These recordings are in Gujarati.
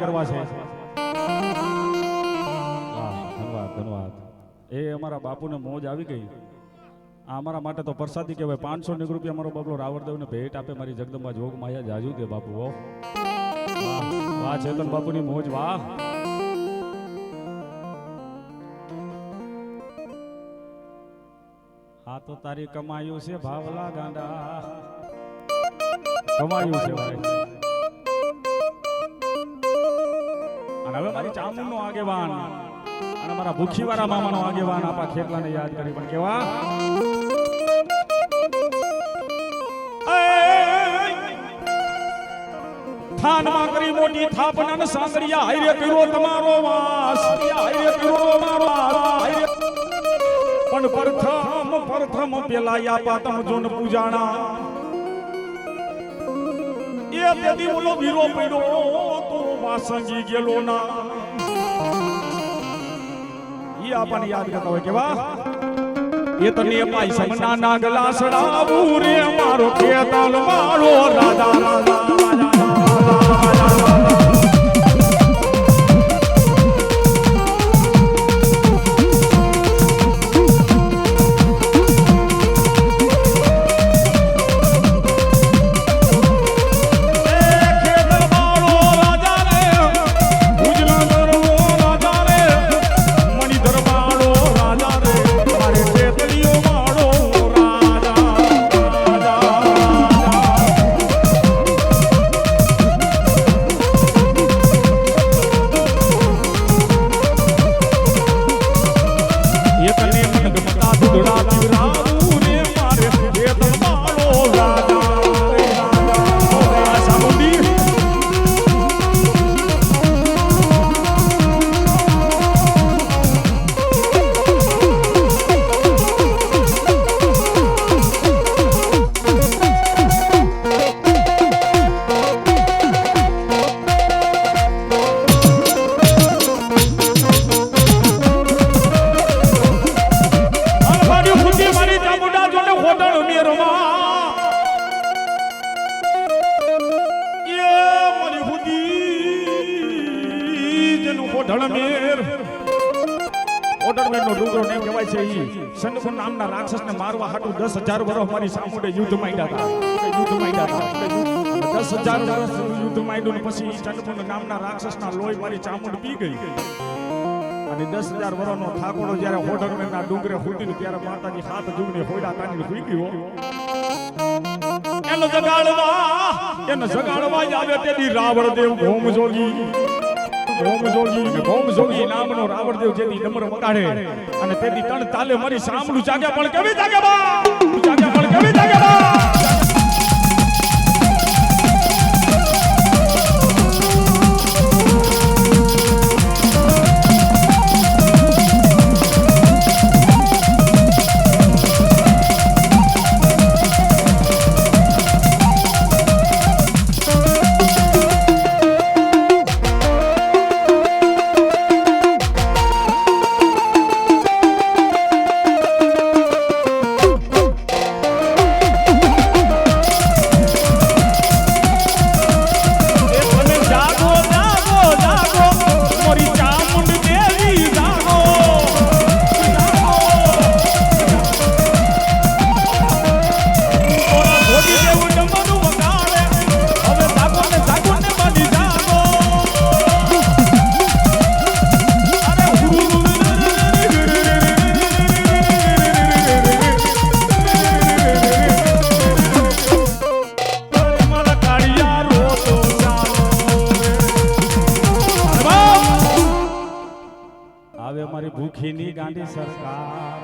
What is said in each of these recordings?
કરવા છે. ધન્યવાદ ધન્યવાદ. એ અમારા બાપુને મોજ આવી ગઈ. આ અમારા માટે તો પ્રસાદી કહેવાય. 500 રૂપિયા અમારો બાપલો રાવણદેવને ભેટ આપે. મારી જગદંબા જોગ માયા જાજુ દે બાપુ. વાહ વાહ ચેતન બાપુની મોજ. વાહ આ તો તારી કમાયું છે ભાવલા ગાંડા, કમાયું છે ભાઈ. અને હવે મારી ચામુંડનો આગેવાન અને મારા ભૂખીવાળા મામાનો આગેવાન આપા ખેતલાને યાદ કરી પણ કેવા થાનમાં કરી મોટી થાપના સાંગરિયા હાઈરે કર્યો તમારો વાસ, હાઈરે કર્યો મારો હાઈરે પણ પ્રથમ પેલા યાપા તમ જોન પૂજાણા એ તેદી ઓલો વીરો પડ્યો તો વાસંગી ગેલો ના. ઈ આપણને યાદ કરતા હોય કેવા એ તને પાઈ સમના નાગલા સડાવું રે મારો ખેતલ માળો રાજા રાજા રાક્ષસને મારવા હાટુ 10,000 વર્ષ મારી સામુંડે યુદ્ધ માંડ્યા હતા. 10,000 વર્ષ યુદ્ધ માંડ્યું ને પછી ચંડમુંડ નામના રાક્ષસના લોહી મારી ચામુંડ પી ગઈ. અને 10,000 વર્ષનો ઠાકોરો જ્યારે હોડરમેરના ડુંગરે ફૂટીને ત્યારે માતાજી હાથ જુગને હોયડા તાણીને ફૂઈ ગયો. એને જગાડવા આવે તેદી રાવણદેવ ભૌમજોગી નામનો રાવણદેવ જેથી ડમર વગાડે અને તેની તણ તાલે મારી સામડું જાગ્યા પણ કેવી જાગ્યા ભૂખીની ગાંડી સરકાર.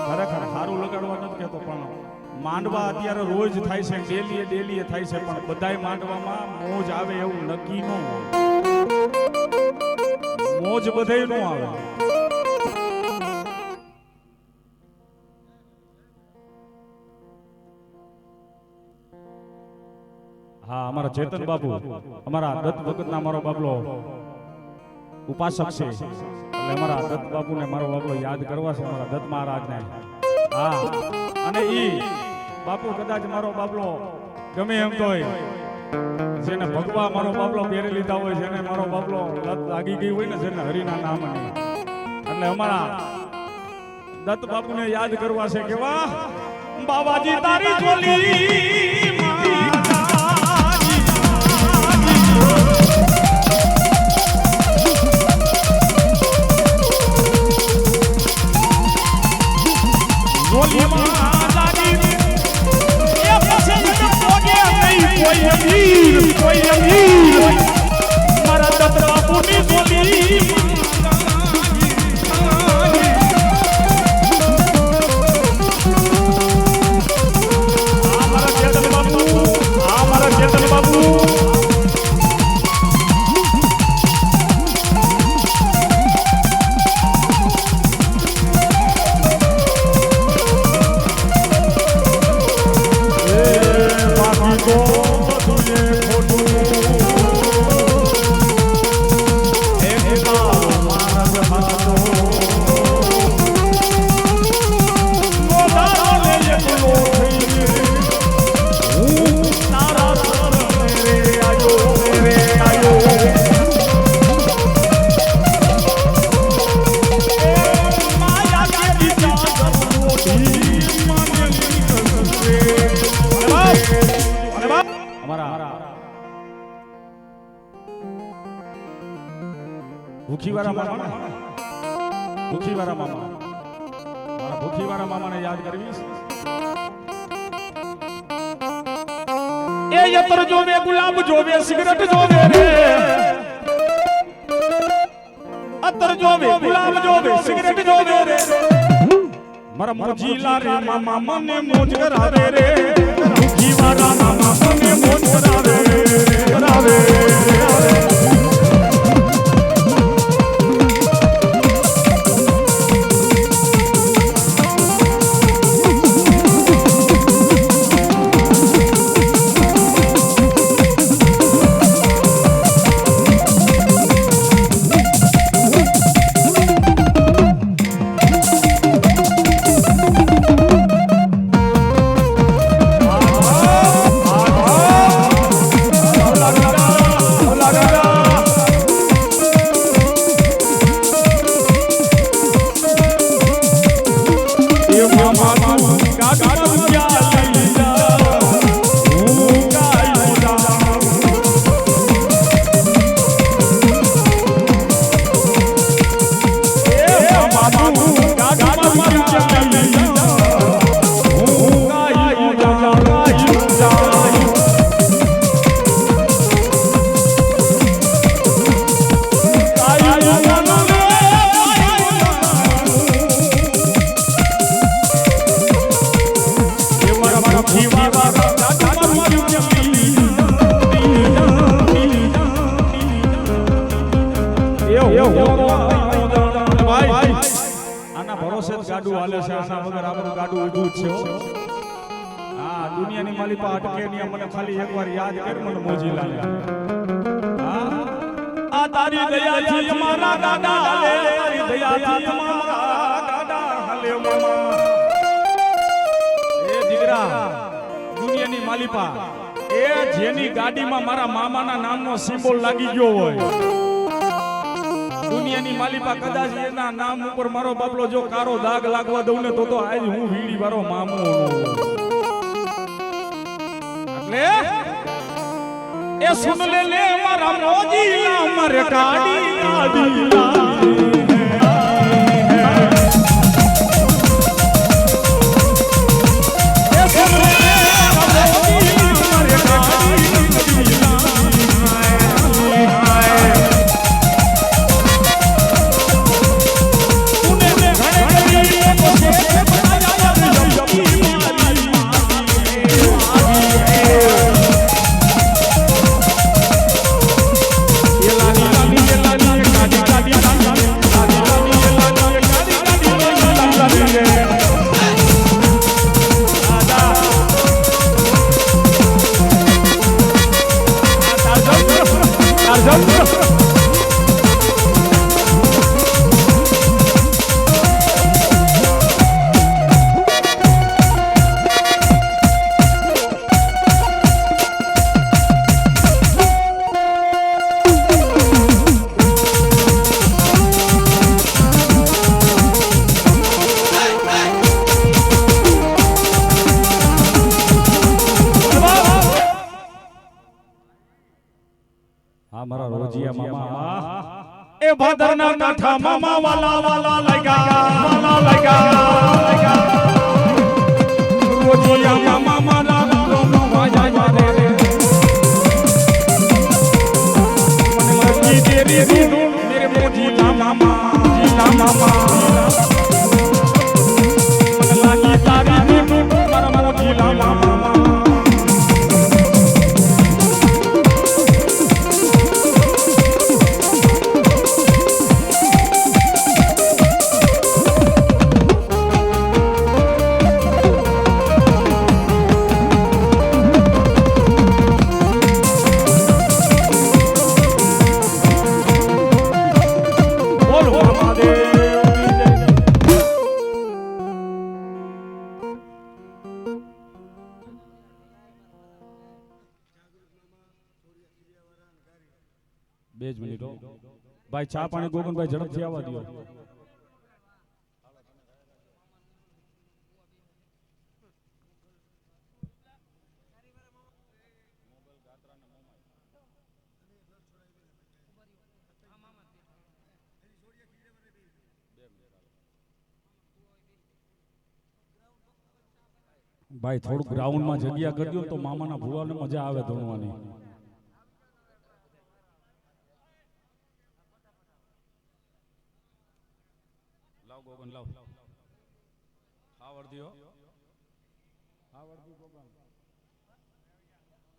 ખરેખર સારું લગાડવા નથી કેતો પણ માંડવા અત્યારે રોજ થાય છે, ડેલીએ થાય છે, પણ બધાય માંડવામાં મોજ આવે એવું નક્કી ન હોય. મોજ બધાય ન આવે. હા અમારા ચેતન બાપુ અમારા દત્ત ભગતના મારો બાબલો ઉપાસક છે એટલે અમારા દત્ત બાપુને મારો બાબલો યાદ કરવા છે અમારા દત્ત મહારાજને. હા અને ઈ બાપુ કદાચ મારો બાબલો ગમે એમ તોય જેને ભગવા મારો બાપલો પહેરી લીધા હોય, જેને મારો બાપલો લત લાગી ગઈ હોય ને, જેને હરિના નામની, એટલે અમારા દત્ત બાપુને યાદ કરવા છે. કેવા બાબાજી તારી ચોલી મારા દત્ત બાપુની ચોલી ભૂખીવાળા મામા, ભૂખીવાળા મામા, મારા ભૂખીવાળા મામાને યાદ કરવી. એ યતર જોવે, ગુલાબ જોવે, સિગરેટ જોવે રે, અત્તર જોવે, ગુલાબ જોવે, સિગરેટ જોવે રે, મારા મોજીલા રે મામા મને મોજ કરાવે રે, ભૂખીવાળા મામા મને મોજ કરાવે કરાવે. ગાડું હાલે છે, આના વગર આપણું ગાડું ઊભું છે. હા, દુનિયાની માલિપા અટકે નહીં, મને ખાલી એકવાર યાદ કર, મને મોજી લાગે. હા, આ તારી દયાથી અમારા ગાડા હાલે, તારી દયાથી અમારા ગાડા હાલે મામા. એ દીકરા, દુનિયાની માલિપા, એ જેની ગાડીમાં મારા મામાના નામનો સિમ્બોલ લાગી ગયો હોય, દુનિયાની માલિપા કદાચ એના નામ ઉપર મારો બાપલો જો કારો દાગ લાગવા દઉં ને તો આજ હું વીડી વાળો મામો. એટલે એ સુન લે મારા મોજીલા મારે કાડી કાડી આ મારા રોજિયા મામા એ ભાદરના કાંઠા મામા વાલા વાલા લગા રોજિયા મામા મારા રોનો વાજા વારે મને મરજી તેરી મેરે મોજીલા મામા જીલા મામા મને લાગી તારી મારા મોજીલા મામા બે જ મિનિટ ભાઈ ચા પાણી ગોગનભાઈ ઝડપથી આવવા દો ભાઈ થોડું ગ્રાઉન્ડમાં જગ્યા કરી દો તો મામાના ભુવાને મજા આવે ધોણવાની ગોગન લાવ આવડતી હો આવડતી ગોગન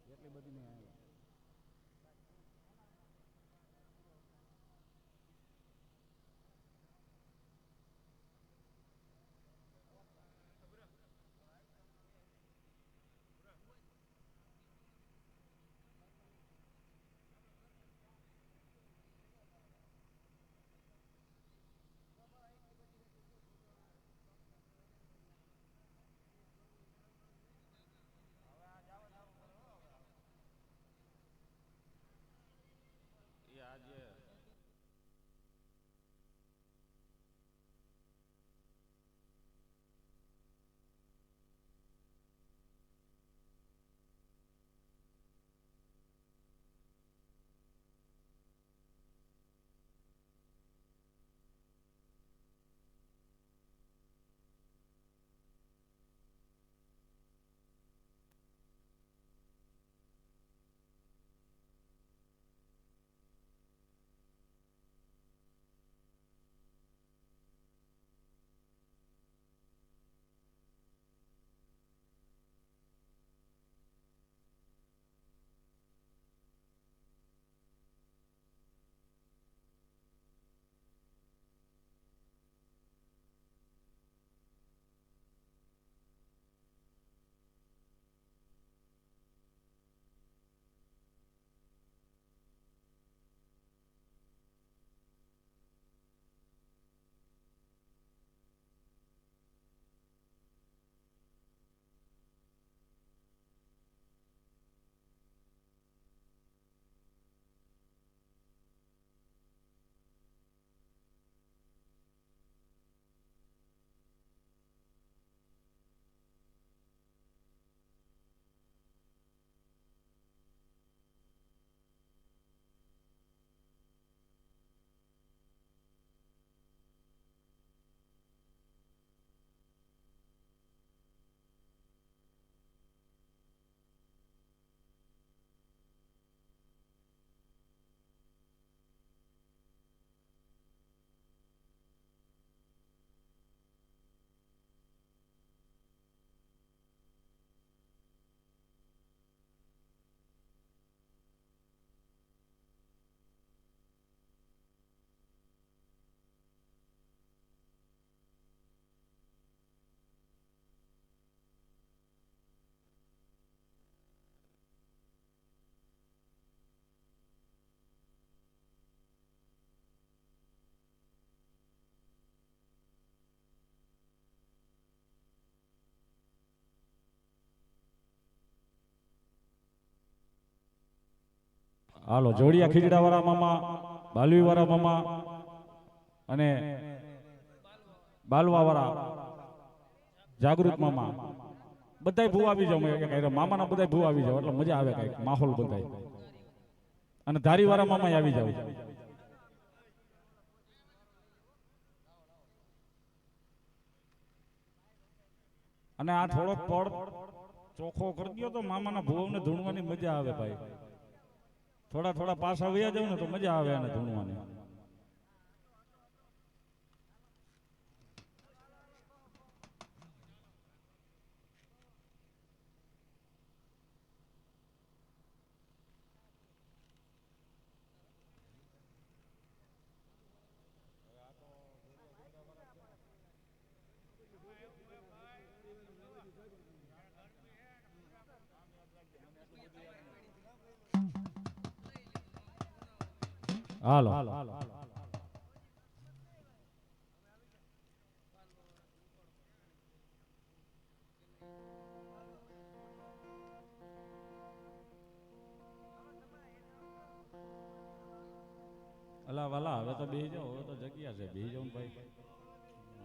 એટલી બધી નહીં આવે હાલો જોડિયા ખીજડા વાળા મામા બાલવી વાળા મામા અને બાલવા વાળા જાગૃત મામા બધાય ભૂ આવી જાવ મામાના બધાય ભૂ આવી જાવ એટલે મજા આવે કઈક માહોલ બધાય અને ધારીવાળા મામા આવી જાવ. અને આ થોડોક પડ ચોખ્ખો કરી દો તો મામાના ભુવને ધૂણવાની મજા આવે ભાઈ. થોડા થોડા પાછા વયા જાવ ને તો મજા આવે એને ધૂણવાની. હાલો અલા વાલા હવે તો બેહી જાઓ. હવે તો જગ્યા છે, બેહી જાવ ને ભાઈ,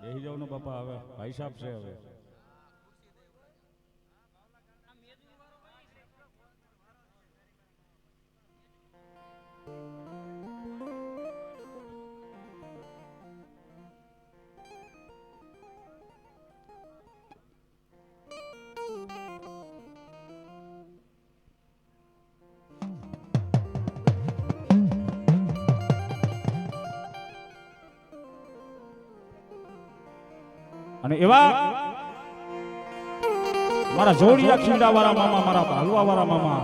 બેહી જાવ ને બાપા. હવે ભાઈ સાહેબ છે હવે. અને એવા મારા જોડિયા ખીંડા વાળા મામા, મારા હલવા વાળા મામા,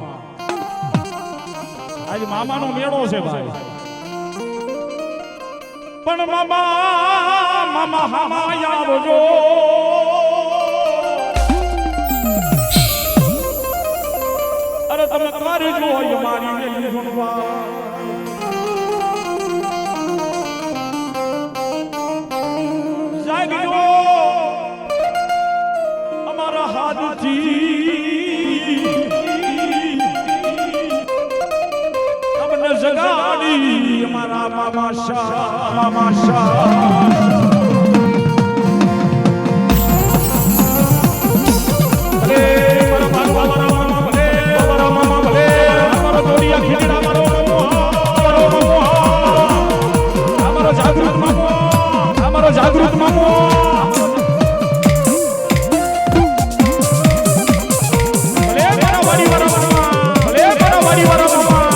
આજે મામાનો મેળો છે ભાઈ. પણ મામા મામા હામા આવજો. અરે તમે તમારી જોઈ મારી વેલી સુનવા. જાગજો અમારા હાથથી તમને જગાડી અમારા મામા શાહ, મામા શાહ. જાગૃત મામો ભલે મારા વાડી વાળા મામા, ભલે મારા વાડી વાળા મામા.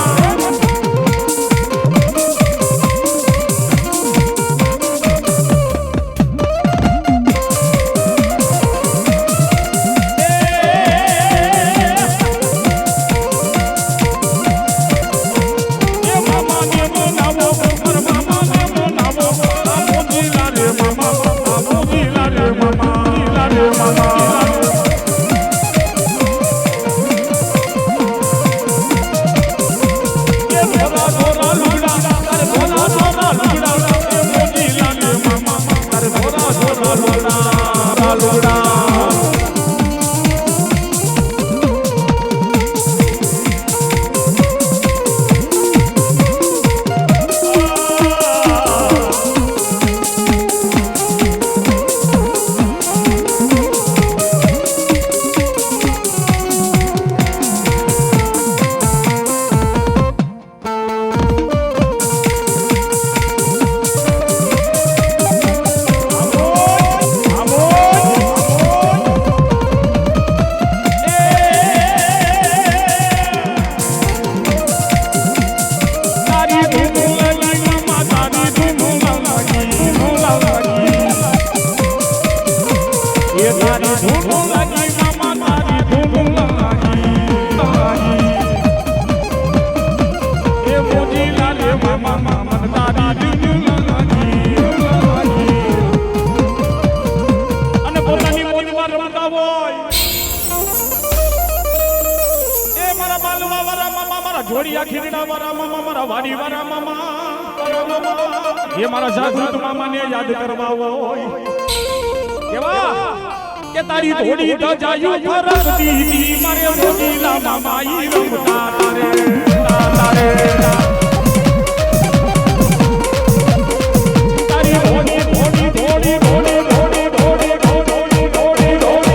જોડિયા ખીરડા વાળા મામા, મારા વાડી વાળા મામા, એ મારા જાગૃત મામાને યાદ કરવા હોય. કેવા કે તારી થોડી દજાયું ફરકતી મારે રોજીલા મામા ઈ રમતા તારે તારે. તારી થોડી થોડી થોડી થોડી થોડી થોડી થોડી થોડી થોડી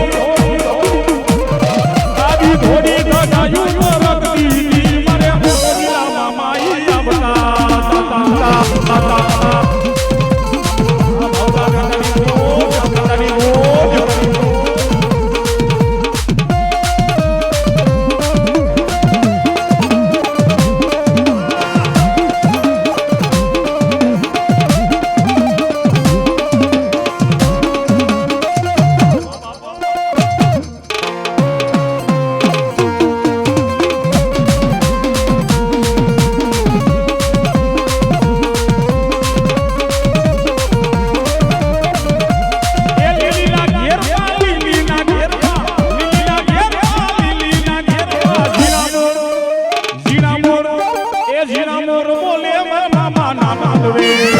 તારી થોડી દજાયું ફરકતી મારે રોજીલા મામા આવે